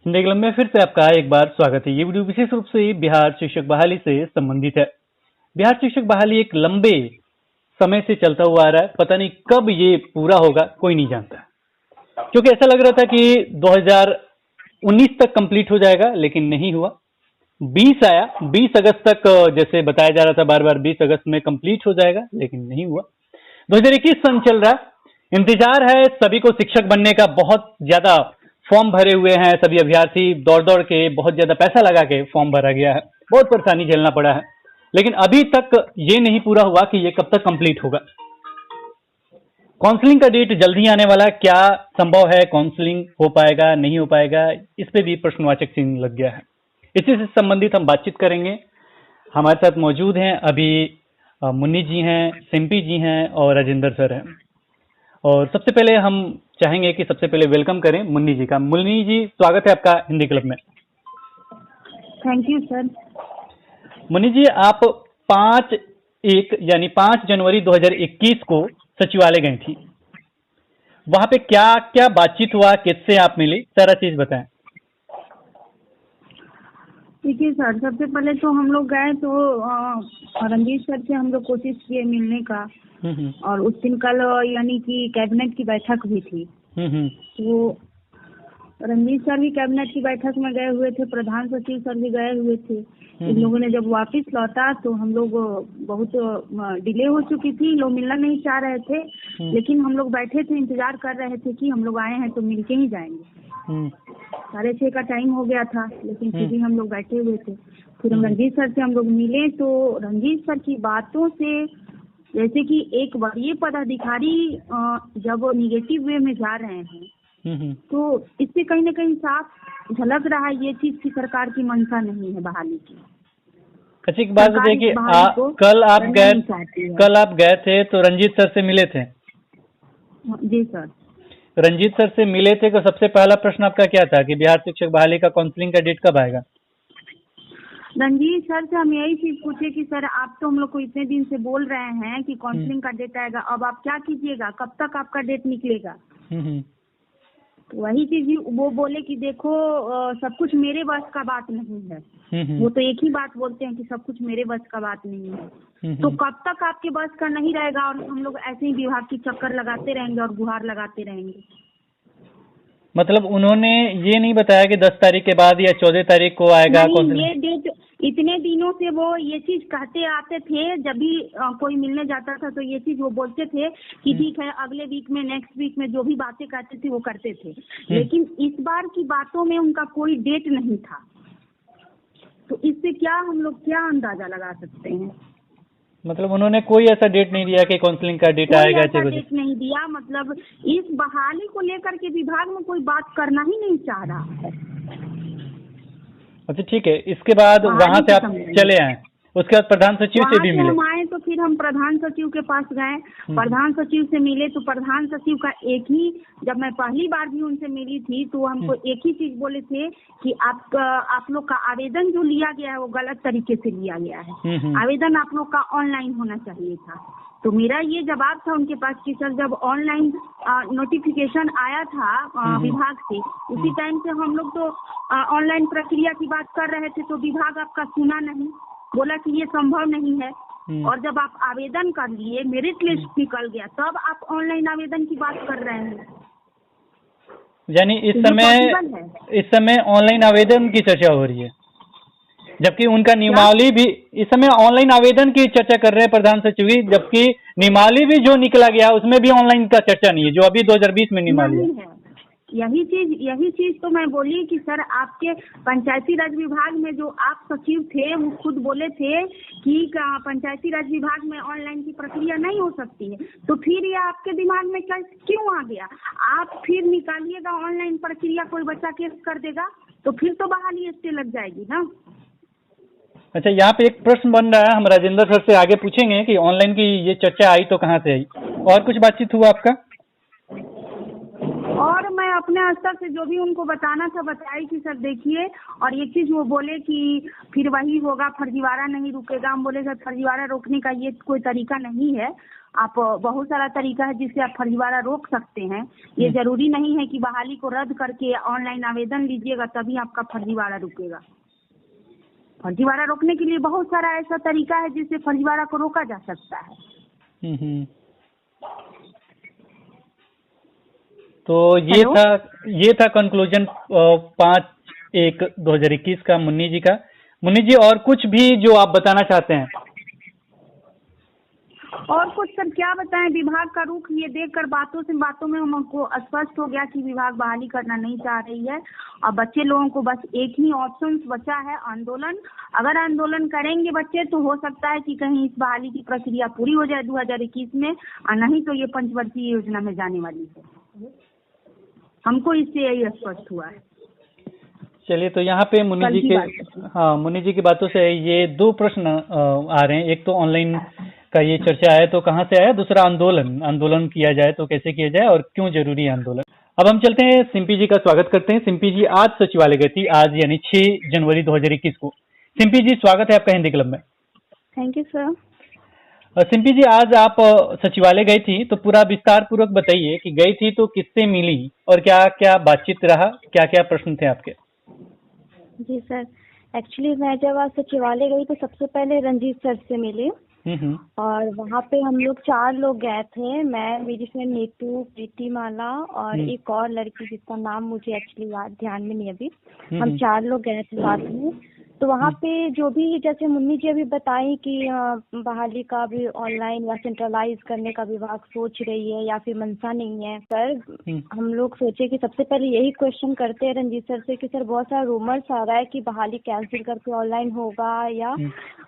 Hindi club में फिर से आपका एक बार स्वागत है। ये वीडियो विशेष रूप से बिहार शिक्षक बहाली से संबंधित है। बिहार शिक्षक बहाली एक लंबे समय से चलता हुआ आ रहा है। पता नहीं कब ये पूरा होगा, कोई नहीं जानता, क्योंकि ऐसा लग रहा था कि 2019 तक कंप्लीट हो जाएगा, लेकिन नहीं हुआ। 20 आया, 20 अगस्त तक जैसे बताया जा रहा था बार बार 20 अगस्त में कंप्लीट हो जाएगा, लेकिन नहीं हुआ। 2021 सन चल रहा है, इंतजार है सभी को शिक्षक बनने का। बहुत ज्यादा फॉर्म भरे हुए हैं सभी अभ्यर्थी, दौड़ दौड़ के बहुत ज्यादा पैसा लगा के फॉर्म भरा गया है, बहुत परेशानी झेलना पड़ा है, लेकिन अभी तक ये नहीं पूरा हुआ कि ये कब तक कंप्लीट होगा। काउंसलिंग का डेट जल्दी आने वाला है, क्या संभव है काउंसलिंग हो पाएगा नहीं हो पाएगा, इस पे भी प्रश्नवाचक चिन्ह लग गया है। इसी से संबंधित हम बातचीत करेंगे। हमारे साथ मौजूद हैं अभी मुन्नी जी हैं, सिम्पी जी हैं और राजेंद्र सर हैं। और सबसे पहले हम चाहेंगे कि सबसे पहले वेलकम करें मुन्नी जी का। मुन्नी जी, स्वागत है आपका हिंदी क्लब में। Thank you sir. Munni ji, आप 5 जनवरी 2021 को सचिवालय गई थी। वहां पे क्या क्या बातचीत हुआ, किससे आप मिली, सारा चीज बताएं। देखिए सर, सबसे पहले तो हम लोग गए तो रंजीत सर से हम लोग कोशिश किए मिलने का। और उस दिन कल यानी कि कैबिनेट की बैठक भी थी। तो रंजीत सर भी कैबिनेट की बैठक में गए हुए थे, प्रधान सचिव सर भी गए हुए थे। इन लोगों ने जब वापस लौटा तो हम लोग बहुत डिले हो चुकी थी, लोग मिलना नहीं चाह रहे थे, लेकिन हम लोग बैठे थे, इंतजार कर रहे थे कि हम लोग आए हैं तो मिलके ही जाएंगे। 6:30 का टाइम हो गया था, लेकिन फिर भी हम लोग बैठे हुए थे। फिर हम रंजीत सर से हम लोग मिले तो रंजीत सर की बातों से जैसे कि एक वरीय पदाधिकारी जब निगेटिव वे में जा रहे हैं तो इससे कहीं ना कहीं साफ झलक रहा है ये चीज की सरकार की मंशा नहीं है बहाली की। अच्छी बात बताइए कि कल आप गए थे तो रंजीत सर से मिले थे। जी सर। रंजीत सर से मिले थे तो सबसे पहला प्रश्न आपका क्या था कि बिहार शिक्षक बहाली का काउंसलिंग का डेट कब आएगा? रंजीत सर से हम यही चीज पूछे कि सर आप तो हम लोग को इतने दिन से बोल रहे हैं कि काउंसलिंग का डेट आएगा, अब आप क्या कीजिएगा, कब तक आपका डेट निकलेगा? वही चीज वो बोले कि देखो सब कुछ मेरे बस का बात नहीं है। वो तो एक ही बात बोलते हैं कि सब कुछ मेरे बस का बात नहीं है। तो कब तक आपके बस का नहीं रहेगा और हम लोग ऐसे ही विभाग की चक्कर लगाते रहेंगे और गुहार लगाते रहेंगे। मतलब उन्होंने ये नहीं बताया कि 10 तारीख के बाद या 14 तारीख को आएगा काउंसलिंग? ये डेट इतने दिनों से वो ये चीज कहते आते थे, जब भी कोई मिलने जाता था तो ये चीज वो बोलते थे कि ठीक है अगले वीक में, नेक्स्ट वीक में, जो भी बातें कहते थे वो करते थे। लेकिन इस बार की बातों में उनका कोई डेट नहीं था, तो इससे क्या हम लोग क्या अंदाजा लगा सकते हैं? मतलब उन्होंने कोई ऐसा डेट नहीं दिया कि काउंसलिंग का डेट आएगा? कोई डेट नहीं दिया, मतलब इस बहाली को लेकर के विभाग में कोई बात करना ही नहीं चाह रहा है। अच्छा ठीक है, इसके बाद वहाँ से आप चले आए, उसके बाद प्रधान सचिव से भी मिले? हम आए तो फिर हम प्रधान सचिव के पास गए, प्रधान सचिव से मिले तो प्रधान सचिव का एक ही, जब मैं पहली बार भी उनसे मिली थी तो हमको एक ही चीज बोले थे कि आप लोग का आवेदन जो लिया गया है वो गलत तरीके से लिया गया है, आवेदन आप लोग का ऑनलाइन होना चाहिए था। तो मेरा ये जवाब था उनके पास कि सर जब ऑनलाइन नोटिफिकेशन आया था विभाग से, उसी टाइम से हम लोग तो ऑनलाइन प्रक्रिया की बात कर रहे थे, तो विभाग आपका सुना नहीं, बोला कि ये संभव नहीं है। और जब आप आवेदन कर लिए, मेरिट लिस्ट निकल गया, तब आप ऑनलाइन आवेदन की बात कर रहे हैं। यानी इस समय ऑनलाइन आवेदन की चर्चा हो रही है, जबकि उनका नियमावली भी इस समय ऑनलाइन आवेदन की चर्चा कर रहे हैं प्रधान सचिव, जबकि नियमावली भी जो निकला गया उसमें भी ऑनलाइन का चर्चा नहीं है, जो अभी 2020 में नियमावली है। यही चीज तो मैं बोली कि सर आपके पंचायती राज विभाग में जो आप सचिव थे वो खुद बोले थे कि पंचायती राज विभाग में ऑनलाइन की प्रक्रिया नहीं हो सकती है, तो फिर ये आपके दिमाग में क्यों आ गया? आप फिर निकालिएगा ऑनलाइन प्रक्रिया, कोई बच्चा केस कर देगा तो फिर तो बहाली स्टे लग जाएगी ना। अच्छा, यहाँ पे एक प्रश्न बन रहा है, हम राजेंद्र सर से आगे पूछेंगे कि ऑनलाइन की ये चर्चा आई तो कहाँ से आई, और कुछ बातचीत हुआ आपका? और मैं अपने स्तर से जो भी उनको बताना था बताई कि सर देखिए, और एक चीज वो बोले कि फिर वही होगा, फर्जीवाड़ा नहीं रुकेगा। हम बोले सर फर्जीवाड़ा रोकने का ये कोई तरीका नहीं है, आप बहुत सारा तरीका है जिससे आप फर्जीवाड़ा रोक सकते हैं। ये जरूरी नहीं है कि बहाली को रद्द करके ऑनलाइन आवेदन लीजिएगा तभी आपका फर्जीवाड़ा रुकेगा। फर्जीवाड़ा रोकने के लिए बहुत सारा ऐसा तरीका है जिससे फर्जीवाड़ा को रोका जा सकता है। तो ये था कंक्लूजन 5/1/2021 का मुन्नी जी का। मुन्नी जी, और कुछ भी जो आप बताना चाहते हैं? और कुछ सर क्या बताएं, विभाग का रुख ये देखकर बातों में हमको स्पष्ट हो गया कि विभाग बहाली करना नहीं चाह रही है। और बच्चे लोगों को बस एक ही ऑप्शन बचा है, आंदोलन। अगर आंदोलन करेंगे बच्चे तो हो सकता है कि कहीं इस बहाली की प्रक्रिया पूरी हो जाए 2021 में, और नहीं तो ये पंचवर्षीय योजना में जाने वाली है। हमको इससे यही स्पष्ट हुआ है। चलिए, तो यहाँ पे मुन्नी जी की बातों से ये दो प्रश्न आ रहे हैं। एक तो ऑनलाइन का ये चर्चा है तो कहाँ से आया, दूसरा आंदोलन किया जाए तो कैसे किया जाए और क्यों जरूरी है आंदोलन। अब हम चलते हैं, सिम्पी जी का स्वागत करते हैं। सिम्पी जी आज सचिवालय गई थी, आज यानी 6 जनवरी 2021 को। सिम्पी जी, स्वागत है आपका हिंदी क्लब में। Thank you sir. Simpi ji, आज आप सचिवालय गई थी तो पूरा विस्तार पूर्वक बताइए कि गई थी तो किससे मिली और क्या क्या बातचीत रहा, क्या क्या प्रश्न थे आपके? जी सर, एक्चुअली मैं जब आज सचिवालय गई तो सबसे पहले रंजीत सर से मिली। और वहाँ पे हम लोग 4 लोग गए थे, मैं, मेरी फ्रेंड नीतू, प्रीति माला और एक और लड़की जिसका नाम मुझे एक्चुअली याद ध्यान में नहीं अभी। हम 4 लोग गए थे साथ में। तो वहाँ पे जो भी, जैसे मुन्नी जी अभी बताई कि बहाली का भी ऑनलाइन या सेंट्रलाइज करने का विभाग सोच रही है या फिर मंशा नहीं है सर, हम लोग सोचे कि सबसे पहले यही क्वेश्चन करते हैं रंजीत सर से कि सर बहुत सारा रूमर्स आ रहा है कि बहाली कैंसिल करके ऑनलाइन होगा या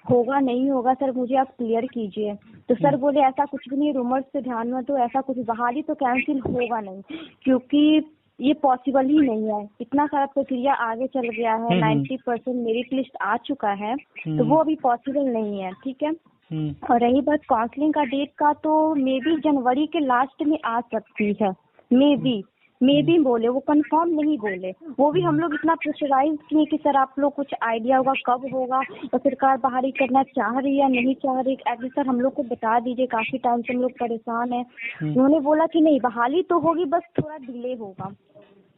होगा नहीं होगा, सर मुझे आप क्लियर कीजिए। तो सर बोले ऐसा कुछ भी नहीं, रूमर्स पे ध्यान मत दो, ऐसा कुछ बहाली तो कैंसिल होगा नहीं, क्योंकि ये पॉसिबल ही नहीं है। इतना सारा प्रक्रिया आगे चल गया है, 90% मेरिट लिस्ट आ चुका है, तो वो अभी पॉसिबल नहीं है। ठीक है। और रही बात काउंसलिंग का डेट का, तो मे बी जनवरी के लास्ट में आ सकती है, मे बी बोले, वो कंफर्म नहीं बोले। वो भी हम लोग इतना प्रेशराइज किए कि सर आप लोग कुछ आइडिया होगा कब होगा, और सरकार बहाली करना चाह रही है या नहीं चाह रही, एटलीस्ट सर हम लोग को बता दीजिए, काफी टाइम से हम लोग परेशान हैं। उन्होंने बोला कि नहीं बहाली तो होगी, बस थोड़ा डिले होगा।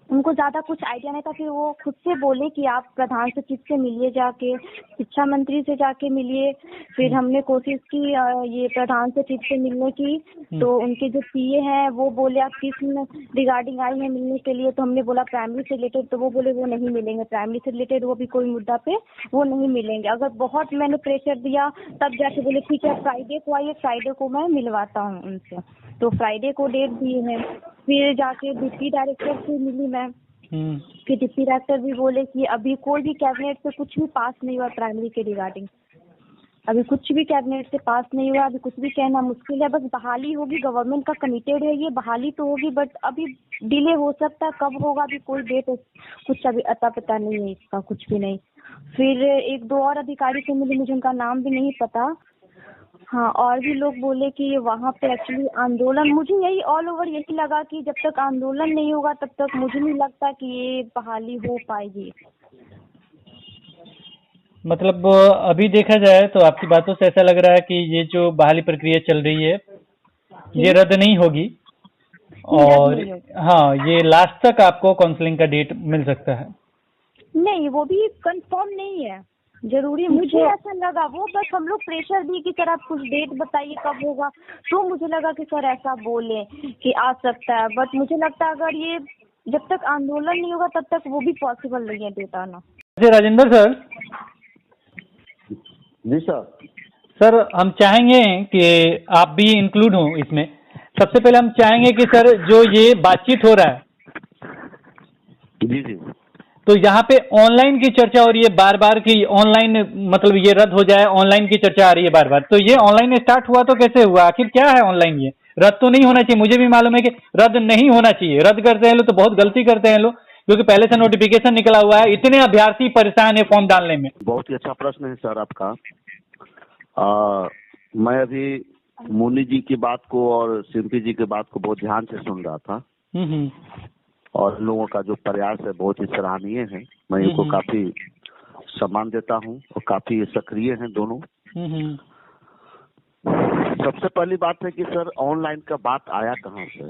उनको ज्यादा कुछ आइडिया नहीं था। फिर वो खुद से बोले कि आप प्रधान सचिव से मिलिए, जाके शिक्षा मंत्री से जाके मिलिए। फिर हमने कोशिश की ये प्रधान सचिव से मिलने की, तो उनके जो पीए हैं वो बोले आप किस रिगार्डिंग आई है मिलने के लिए, तो हमने बोला प्राइमरी से रिलेटेड, तो वो बोले वो नहीं मिलेंगे, प्राइमरी से रिलेटेड वो भी कोई मुद्दा पे वो नहीं मिलेंगे। अगर बहुत मैंने प्रेशर दिया तब जाके बोले ठीक है फ्राइडे को आइए, फ्राइडे को मैं मिलवाता हूँ उनसे। तो फ्राइडे को डेट दिए हैं। फिर जाके डिप्टी डायरेक्टर से मिली मैं, कि डिप्टी डायरेक्टर भी बोले कि अभी कोई भी कैबिनेट से कुछ भी पास नहीं हुआ प्राइमरी के रिगार्डिंग, अभी कुछ भी कैबिनेट से पास नहीं हुआ, अभी कुछ भी कहना मुश्किल है। बस बहाली होगी, गवर्नमेंट का कमिटेड है, ये बहाली तो होगी, बट अभी डिले हो सकता है, कब होगा अभी कोई डेट कुछ अभी अता पता नहीं है इसका, कुछ भी नहीं। फिर 1-2 और अधिकारी से मिले, मुझे उनका नाम भी नहीं पता। हाँ, और भी लोग बोले कि वहाँ पे एक्चुअली आंदोलन, मुझे यही ऑल ओवर यही लगा कि जब तक आंदोलन नहीं होगा तब तक मुझे नहीं लगता कि ये बहाली हो पाएगी। मतलब अभी देखा जाए तो आपकी बातों से ऐसा लग रहा है कि ये जो बहाली प्रक्रिया चल रही है ये रद्द नहीं होगी, और हाँ, ये लास्ट तक आपको काउंसलिंग का डेट मिल सकता है। नहीं, वो भी कंफर्म नहीं है जरूरी, मुझे ऐसा लगा। वो बस हम लोग प्रेशर दिए कि सर आप कुछ डेट बताइए कब होगा, तो मुझे लगा कि सर ऐसा बोले कि आ सकता है, बट मुझे लगता है अगर ये जब तक आंदोलन नहीं होगा तब तक वो भी पॉसिबल नहीं है डेट आना। राजेंद्र सर। जी सर। सर, हम चाहेंगे कि आप भी इंक्लूड हो इसमें। सबसे पहले हम चाहेंगे कि सर जो ये बातचीत हो रहा है, जी जी, तो यहाँ पे ऑनलाइन की चर्चा हो रही है बार बार कि ऑनलाइन मतलब ये रद्द हो जाए, ऑनलाइन की चर्चा आ रही है बार बार। तो ये ऑनलाइन स्टार्ट हुआ तो कैसे हुआ, आखिर क्या है ऑनलाइन? ये रद्द तो नहीं होना चाहिए, मुझे भी मालूम है कि रद्द नहीं होना चाहिए। रद्द करते हैं लोग तो बहुत गलती करते हैं लोग, क्योंकि पहले से नोटिफिकेशन निकला हुआ है, इतने अभ्यर्थी परेशान है फॉर्म डालने में। बहुत ही अच्छा प्रश्न है सर आपका। मैं अभी मुन्नी जी की बात को और सिम्पी जी की बात को बहुत ध्यान से सुन रहा था। और लोगों का जो प्रयास है बहुत ही सराहनीय है। मैं इनको काफी सम्मान देता हूँ और काफी सक्रिय हैं दोनों। सबसे पहली बात है कि सर ऑनलाइन का बात आया कहाँ से?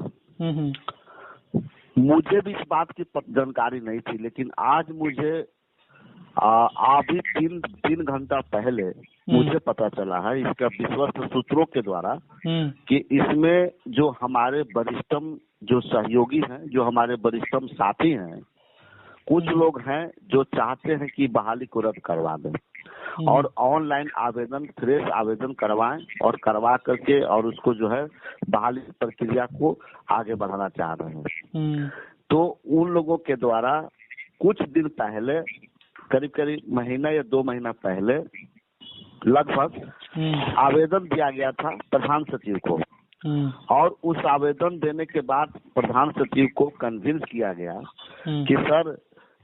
मुझे भी इस बात की जानकारी नहीं थी, लेकिन आज मुझे अभी तीन घंटा पहले मुझे पता चला है इसका विश्वस्त सूत्रों के द्वारा कि इसमें जो हमारे वरिष्ठम जो सहयोगी हैं, जो हमारे वरिष्ठम साथी हैं, कुछ लोग हैं जो चाहते हैं कि बहाली को रद्द करवा दें और ऑनलाइन आवेदन फ्रेश आवेदन करवाएं और करवा करके और उसको जो है बहाली प्रक्रिया को आगे बढ़ाना चाह रहे हैं। तो उन लोगों के द्वारा कुछ दिन पहले, करीब महीना या 2 महीना पहले लगभग आवेदन दिया गया था प्रधान सचिव को, और उस आवेदन देने के बाद प्रधान सचिव को कन्विंस किया गया कि सर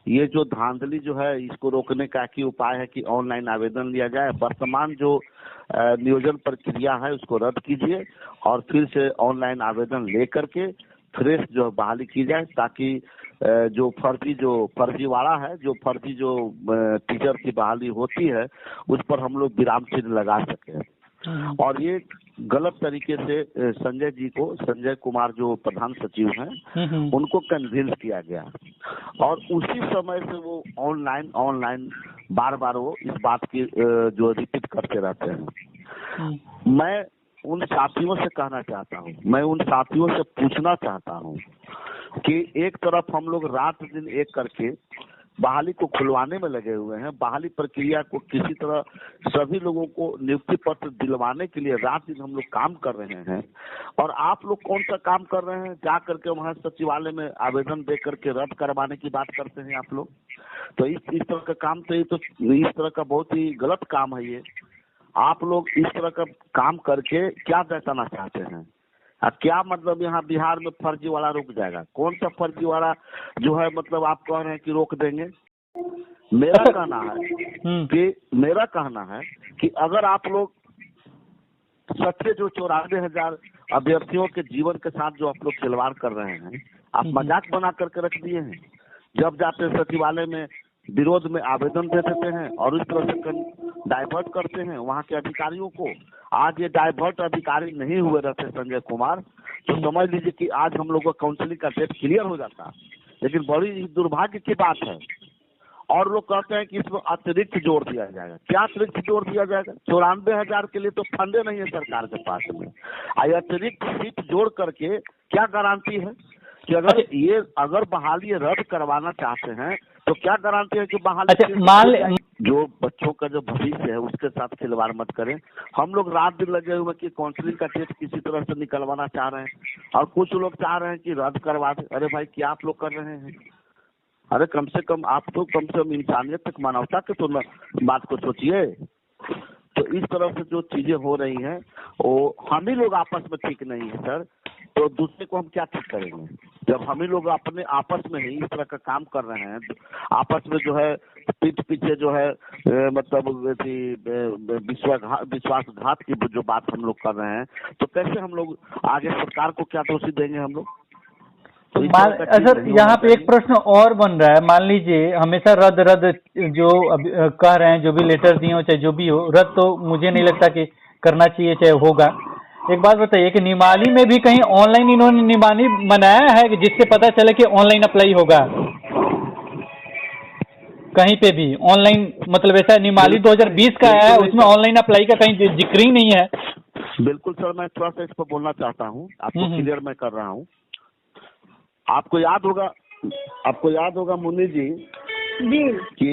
ये जो धांधली जो है इसको रोकने का क्या उपाय है कि ऑनलाइन आवेदन लिया जाए, वर्तमान जो नियोजन प्रक्रिया है उसको रद्द कीजिए और फिर से ऑनलाइन आवेदन लेकर के फ्रेश जो बहाली की जाए, ताकि जो फर्जीवाड़ा है, जो फर्जी जो टीचर की बहाली होती है उस पर हम लोग विराम चिन्ह लगा सके। और ये गलत तरीके से संजय कुमार जो प्रधान सचिव हैं उनको कन्विंस किया गया और उसी समय से वो ऑनलाइन बार वो इस बात की जो रिपीट करते रहते हैं। मैं उन साथियों से कहना चाहता हूँ, मैं उन साथियों से पूछना चाहता हूँ कि एक तरफ हम लोग रात दिन एक करके बहाली को खुलवाने में लगे हुए हैं, बहाली प्रक्रिया को किसी तरह सभी लोगों को नियुक्ति पत्र दिलवाने के लिए रात दिन हम लोग काम कर रहे हैं, और आप लोग कौन सा काम कर रहे हैं? जा करके वहाँ सचिवालय में आवेदन दे करके रद्द करवाने की बात करते हैं आप लोग। तो इस तरह का काम तो इस तरह का बहुत ही गलत काम है ये। आप लोग इस तरह का काम करके क्या दर्शाना चाहते हैं? क्या मतलब यहाँ बिहार में फर्जीवाड़ा रुक जाएगा? कौन सा फर्जीवाड़ा जो है मतलब आप कह रहे हैं कि रोक देंगे? मेरा कहना है कि अगर आप लोग सच्चे जो 94,000 अभ्यर्थियों के जीवन के साथ जो आप लोग खिलवाड़ कर रहे हैं, आप मजाक बना करके रख दिए हैं। जब जाते सचिवालय में विरोध में आवेदन दे देते हैं और उस तरह से डाइवर्ट करते हैं वहाँ के अधिकारियों को। आज ये डाइवर्ट अधिकारी नहीं हुए रहते संजय कुमार, तो समझ लीजिए कि आज हम लोग का काउंसलिंग का डेट क्लियर हो जाता। लेकिन बड़ी दुर्भाग्य की बात है। और लोग कहते हैं कि इसमें अतिरिक्त जोड़ दिया जाएगा। क्या अतिरिक्त जोड़ दिया जाएगा? 94,000 के लिए तो फंडे नहीं है सरकार के पास में। अतिरिक्त सीट जोड़ करके क्या गारंटी है कि अगर बहाली रद्द करवाना चाहते हैं तो क्या गारंटी है कि बहाली जो बच्चों का जो भविष्य है उसके साथ खिलवाड़ मत करें। हम लोग रात दिन लगे हुए कि काउंसलिंग का टेस्ट किसी तरह से निकलवाना चाह रहे हैं और कुछ लोग चाह रहे हैं कि रद्द करवा दें। अरे भाई क्या आप लोग कर रहे हैं? अरे कम से कम आप तो कम से कम इंसानियत तक, मानवता के तो बात को सोचिए। तो इस तरह से जो चीजें हो रही हैं वो हम ही लोग आपस में ठीक नहीं है सर, तो दूसरे को हम क्या ठीक करेंगे? जब हम ही लोग अपने आपस में ही इस तरह का काम कर रहे हैं, आपस में जो है पीठ पीछे जो है मतलब विश्वासघात की जो बात हम लोग कर रहे हैं, तो कैसे हम लोग आगे सरकार को क्या दोषी देंगे हम लोग? तो सर यहाँ पे एक प्रश्न और बन रहा है। मान लीजिए हमेशा रद्द जो कह रहे हैं, जो भी लेटर दिए हो चाहे जो भी हो, रद्द तो मुझे नहीं लगता कि करना चाहिए चाहे होगा। एक बात बताइए कि निमाली में भी कहीं ऑनलाइन इन्होंने निमाली बनाया है कि जिससे पता चले कि ऑनलाइन अप्लाई होगा? कहीं पे भी ऑनलाइन मतलब ऐसा निमाली 2020 का है, उसमें ऑनलाइन अप्लाई का कहीं जिक्र ही नहीं है। बिल्कुल सर, मैं थोड़ा सा इस पर बोलना चाहता हूँ, आपको क्लियर मैं कर रहा हूँ। आपको याद होगा मुन्नी जी कि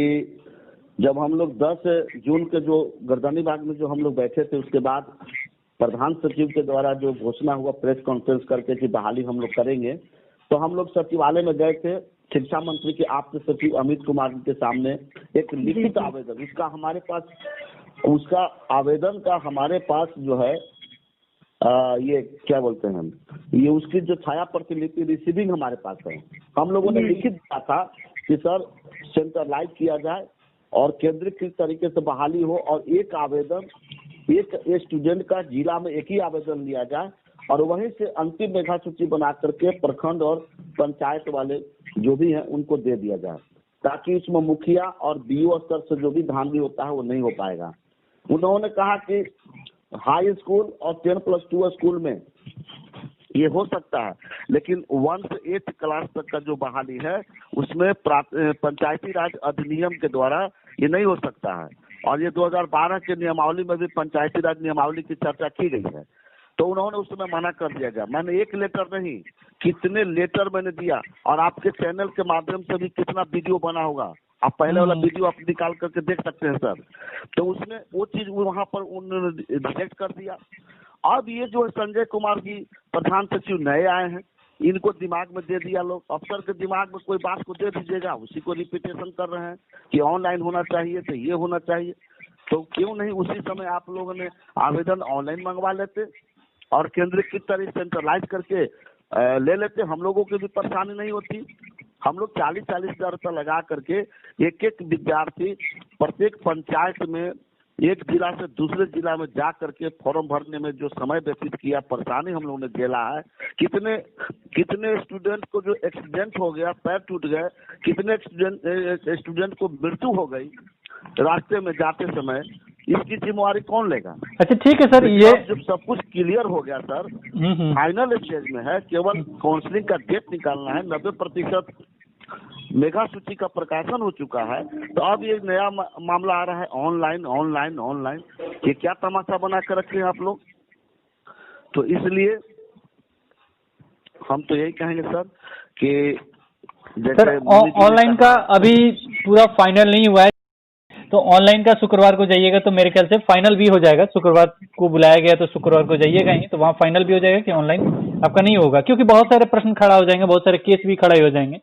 जब हम लोग 10 जून के जो गर्दनी बाग में जो हम लोग बैठे थे, उसके बाद प्रधान सचिव के द्वारा जो घोषणा हुआ प्रेस कॉन्फ्रेंस करके कि बहाली हम लोग करेंगे, तो हम लोग सचिवालय में गए थे। शिक्षा मंत्री के आप्त सचिव अमित कुमार जी के सामने एक लिखित आवेदन, उसका आवेदन का हमारे पास जो है ये क्या बोलते हैं, ये उसकी जो छाया प्रतिलिपि रिसीविंग हमारे पास है। हम लोगों ने लिखित दिया था कि सर सेंट्रलाइज किया जाए और केंद्रीकृत तरीके से बहाली हो, और एक स्टूडेंट का जिला में एक ही आवेदन लिया जाए और वहीं से अंतिम मेधा सूची बना करके प्रखंड और पंचायत वाले जो भी है उनको दे दिया जाए, ताकि इसमें मुखिया और बीओ स्तर से जो भी धांधली होता है वो नहीं हो पाएगा। उन्होंने कहा कि हाई स्कूल और 10+2 स्कूल में ये हो सकता है, लेकिन 1 से 8 क्लास तक का जो बहाली है उसमें पंचायती राज अधिनियम के द्वारा ये नहीं हो सकता है। और ये 2012 के नियमावली में भी पंचायती राज नियमावली की चर्चा की गई है, तो उन्होंने उस समय मना कर दिया गया। मैंने एक लेटर नहीं, कितने लेटर मैंने दिया, और आपके चैनल के माध्यम से भी कितना वीडियो बना होगा, आप पहले वाला वीडियो आप निकाल करके देख सकते हैं सर। तो उसने वो चीज वहां पर उन्होंने रिजेक्ट कर दिया। अब ये जो है संजय कुमार जी प्रधान सचिव नए आए हैं, इनको दिमाग में दे दिया लोग, अफसर के दिमाग में कोई बात को दे दीजिएगा, उसी को रिपीटेशन कर रहे हैं कि ऑनलाइन होना चाहिए, तो ये होना चाहिए। तो क्यों नहीं उसी समय आप लोगों ने आवेदन ऑनलाइन मंगवा लेते और केंद्रीकृत तरह सेंट्रलाइज करके ले लेते, हम लोगों की भी परेशानी नहीं होती। हम लोग 40-40 हजार रुपया लगा करके एक एक विद्यार्थी प्रत्येक पंचायत में एक जिला से दूसरे जिला में जा करके फॉर्म भरने में जो समय व्यतीत किया, परेशानी हम लोगों ने झेला है। कितने स्टूडेंट को जो एक्सीडेंट हो गया, पैर टूट गए, कितने स्टूडेंट को मृत्यु हो गई रास्ते में जाते समय, इसकी जिम्मेवारी कौन लेगा? अच्छा ठीक है सर, ये जब सब कुछ क्लियर हो गया सर, फाइनल स्टेज में है, केवल काउंसलिंग का डेट निकालना है, 90% मेगा सूची का प्रकाशन हो चुका है, तो अब ये नया मामला आ रहा है ऑनलाइन ऑनलाइन ऑनलाइन। ये क्या तमाशा बना कर रखे हैं आप लोग? तो इसलिए हम तो यही कहेंगे सर कि सर ऑनलाइन का अभी पूरा फाइनल नहीं हुआ है, तो ऑनलाइन का शुक्रवार को जाइएगा तो मेरे ख्याल से फाइनल भी हो जाएगा। शुक्रवार को बुलाया गया तो शुक्रवार को जाइएगा ही, तो वहाँ फाइनल भी हो जाएगा कि ऑनलाइन आपका नहीं होगा, क्योंकि बहुत सारे प्रश्न खड़ा हो जाएंगे, बहुत सारे केस भी खड़े हो जाएंगे।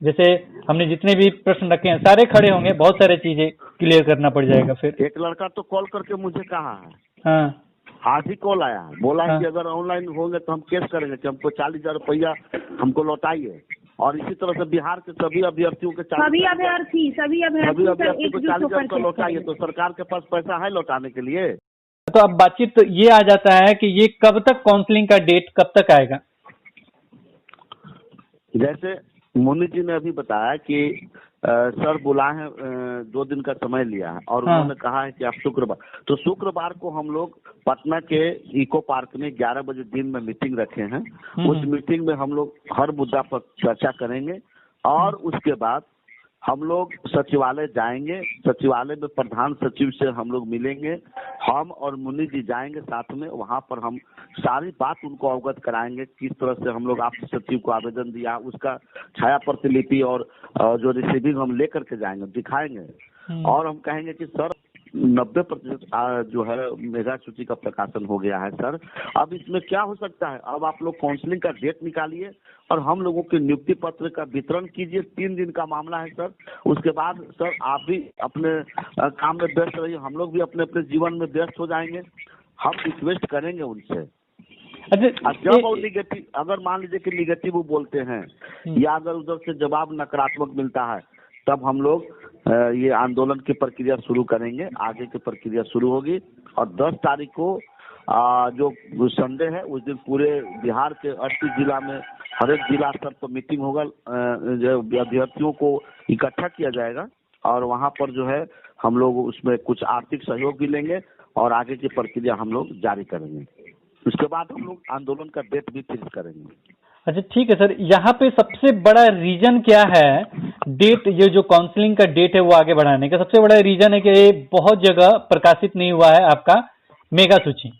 जैसे हमने जितने भी प्रश्न रखे हैं सारे खड़े होंगे, बहुत सारे चीजें क्लियर करना पड़ जाएगा। फिर एक लड़का तो कॉल करके मुझे कहा है, हाँ आज ही कॉल आया, बोला है कि अगर ऑनलाइन होंगे तो हम केस करेंगे कि हमको 40,000 रुपया हमको लौटाइए। और इसी तरह से बिहार के सभी अभ्यर्थियों के सभी अभ्यर्थी को 40,000 रुपया लौटाइए। तो सरकार के पास पैसा है लौटाने के लिए? तो अब बातचीत तो ये आ जाता है कि ये कब तक काउंसलिंग का डेट कब तक आएगा? जैसे मोनी जी ने अभी बताया कि सर बुलाए हैं, 2 दिन का समय लिया है, और उन्होंने कहा है कि आप शुक्रवार को हम लोग पटना के इको पार्क में 11 बजे दिन में मीटिंग रखे हैं। उस मीटिंग में हम लोग हर मुद्दा पर चर्चा करेंगे, और उसके बाद हम लोग सचिवालय जाएंगे। सचिवालय में प्रधान सचिव से हम लोग मिलेंगे, हम और मुन्नी जी जाएंगे साथ में, वहां पर हम सारी बात उनको अवगत कराएंगे, किस तरह से हम लोग आपके सचिव को आवेदन दिया, उसका छाया प्रतिलिपि और जो रिसीविंग हम लेकर के जाएंगे, दिखाएंगे। और हम कहेंगे कि सर 90% जो है मेगा सूची का प्रकाशन हो गया है सर, अब इसमें क्या हो सकता है? अब आप लोग काउंसलिंग का डेट निकालिए और हम लोगों के नियुक्ति पत्र का वितरण कीजिए। 3 दिन का मामला है सर। उसके बाद सर आप भी अपने काम में व्यस्त रहिए, हम लोग भी अपने अपने जीवन में व्यस्त हो जाएंगे। हम रिक्वेस्ट करेंगे उनसे। जब वो निगेटिव, अगर मान लीजिए कि निगेटिव वो बोलते हैं या अगर उधर से जवाब नकारात्मक मिलता है, तब हम लोग ये आंदोलन की प्रक्रिया शुरू करेंगे, आगे की प्रक्रिया शुरू होगी। और 10 तारीख को जो संडे है उस दिन पूरे बिहार के 38 जिला में हर एक जिला स्तर पर मीटिंग होगा, अभ्यर्थियों को इकट्ठा किया जाएगा, और वहां पर जो है हम लोग उसमें कुछ आर्थिक सहयोग भी लेंगे और आगे की प्रक्रिया हम लोग जारी करेंगे। उसके बाद हम लोग आंदोलन का डेट भी फिक्स करेंगे। अच्छा ठीक है सर, यहाँ पे सबसे बड़ा रीजन क्या है डेट, ये जो काउंसलिंग का डेट है वो आगे बढ़ाने का सबसे बड़ा रीजन है कि बहुत जगह प्रकाशित नहीं हुआ है आपका मेगा सूची,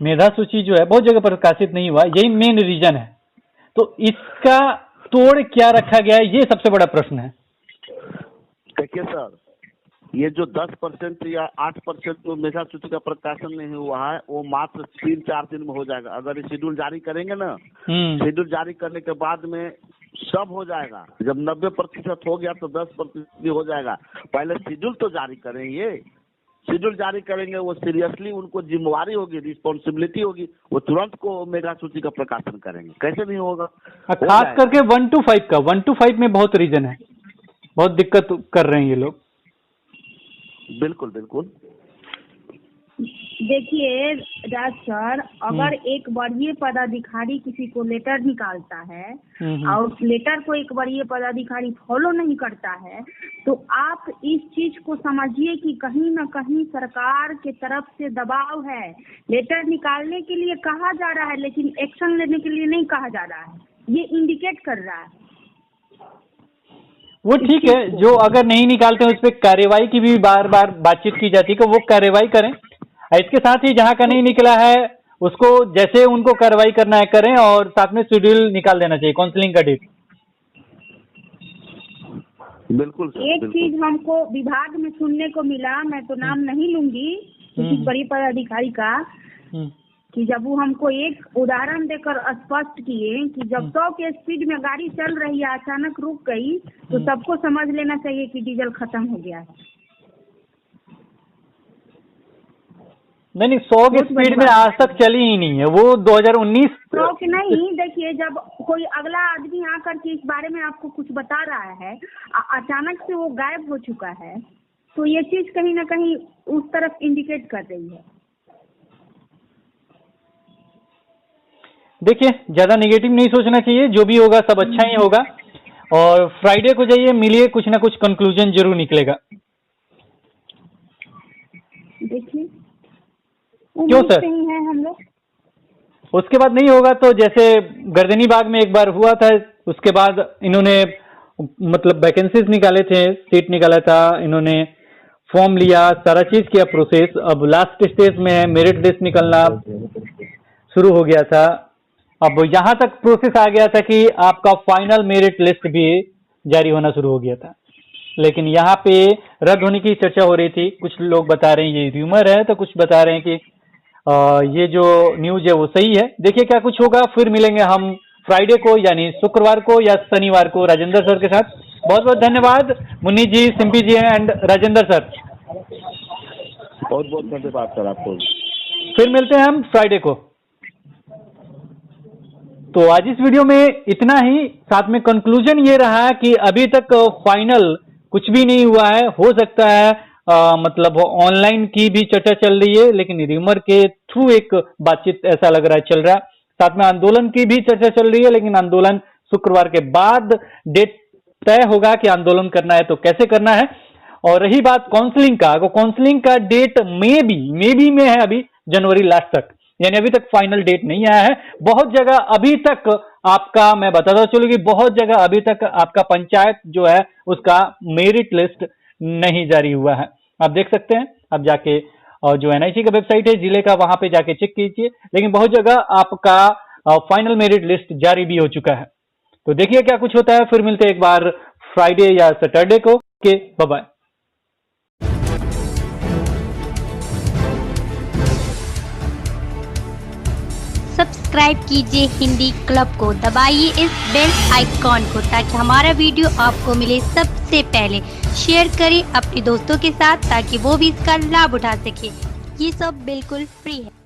मेधा सूची जो है बहुत जगह प्रकाशित नहीं हुआ, यही मेन रीजन है। तो इसका तोड़ क्या रखा गया है, ये सबसे बड़ा प्रश्न है। देखिए सर, ये जो 10% या 8% जो मेगा सूची का प्रकाशन नहीं हुआ है वो मात्र 3-4 दिन में हो जाएगा। अगर शेड्यूल जारी करेंगे ना, शेड्यूल जारी करने के बाद में सब हो जाएगा। जब 90% हो गया तो 10% भी हो जाएगा। पहले शेड्यूल तो जारी करें, ये शेड्यूल जारी करेंगे, वो सीरियसली उनको जिम्मेवारी होगी, रिस्पॉन्सिबिलिटी होगी, वो तुरंत को मेगा सूची का प्रकाशन करेंगे। कैसे नहीं होगा? खास करके 1 to 5 का, 1 to 5 में बहुत रीजन है, बहुत दिक्कत कर रहे हैं ये लोग। बिल्कुल बिल्कुल। देखिए राज सर, अगर एक वरीय पदाधिकारी किसी को लेटर निकालता है और उस लेटर को एक वरीय पदाधिकारी फॉलो नहीं करता है, तो आप इस चीज को समझिए कि कहीं न कहीं सरकार के तरफ से दबाव है। लेटर निकालने के लिए कहा जा रहा है, लेकिन एक्शन लेने के लिए नहीं कहा जा रहा है। ये इंडिकेट कर रहा है। वो ठीक है, जो अगर नहीं निकालते हैं उस पर कार्यवाही की भी बार बार बातचीत की जाती है कि वो कार्यवाही करें। इसके साथ ही जहां का नहीं निकला है उसको जैसे उनको कार्रवाई करना है करें, और साथ में शेड्यूल निकाल देना चाहिए, काउंसलिंग का डेट। बिल्कुल सर, एक चीज हमको विभाग में सुनने को मिला, मैं तो नाम नहीं लूंगी किसी बड़ी पदाधिकारी का, कि जब वो हमको एक उदाहरण देकर स्पष्ट किए कि जब 100 के स्पीड में गाड़ी चल रही है, अचानक रुक गई, तो सबको समझ लेना चाहिए कि डीजल खत्म हो गया है। नहीं, 100 की स्पीड में आज तक चली ही नहीं है वो। 2019 100 की नहीं, देखिए जब कोई अगला आदमी आकर के इस बारे में आपको कुछ बता रहा है, अचानक से वो गायब हो चुका है, तो ये चीज कहीं ना कहीं उस तरफ इंडिकेट कर रही है। देखिए, ज्यादा नेगेटिव नहीं सोचना चाहिए, जो भी होगा सब अच्छा ही होगा। और फ्राइडे को जाइए, मिलिए, कुछ ना कुछ कंक्लूजन जरूर निकलेगा। देखिए क्यों सर? है हम लोग। उसके बाद नहीं होगा तो जैसे गर्दनी बाग में एक बार हुआ था, उसके बाद इन्होंने मतलब वैकेंसीज निकाले थे, सीट निकाला था, इन्होंने फॉर्म लिया, सारा चीज किया प्रोसेस। अब लास्ट स्टेज में है, मेरिट लिस्ट निकलना शुरू हो गया था। अब यहाँ तक प्रोसेस आ गया था कि आपका फाइनल मेरिट लिस्ट भी जारी होना शुरू हो गया था, लेकिन यहाँ पे रद्द होने की चर्चा हो रही थी। कुछ लोग बता रहे हैं ये र्यूमर है, तो कुछ बता रहे हैं कि ये जो न्यूज है वो सही है। देखिए क्या कुछ होगा। फिर मिलेंगे हम फ्राइडे को, यानी शुक्रवार को या शनिवार को, राजेंद्र सर के साथ। बहुत बहुत धन्यवाद मुन्नी जी, सिंपी जी एंड राजेंद्र सर। बहुत बहुत धन्यवाद सर आपको। फिर मिलते हैं हम फ्राइडे को। तो आज इस वीडियो में इतना ही। साथ में कंक्लूजन ये रहा कि अभी तक फाइनल कुछ भी नहीं हुआ है। हो सकता है मतलब ऑनलाइन की भी चर्चा चल रही है, लेकिन र्यूमर के थ्रू एक बातचीत ऐसा लग रहा है चल रहा है। साथ में आंदोलन की भी चर्चा चल रही है, लेकिन आंदोलन शुक्रवार के बाद डेट तय होगा कि आंदोलन करना है तो कैसे करना है। और रही बात काउंसलिंग का, तो काउंसलिंग का डेट मे बी में है अभी जनवरी लास्ट तक, यानी अभी तक फाइनल डेट नहीं आया है। बहुत जगह अभी तक आपका, मैं बताता चलूँ कि बहुत जगह अभी तक आपका पंचायत जो है उसका मेरिट लिस्ट नहीं जारी हुआ है। आप देख सकते हैं, आप जाके और जो एनआईसी का वेबसाइट है जिले का, वहां पे जाके चेक कीजिए। लेकिन बहुत जगह आपका फाइनल मेरिट लिस्ट जारी भी हो चुका है। तो देखिए क्या कुछ होता है। फिर मिलते हैं एक बार फ्राइडे या सैटरडे को। Okay, bye bye. सब्सक्राइब कीजिए हिंदी क्लब को, दबाइए इस बेल आइकॉन को ताकि हमारा वीडियो आपको मिले सबसे पहले। शेयर करें अपने दोस्तों के साथ ताकि वो भी इसका लाभ उठा सके। ये सब बिल्कुल फ्री है।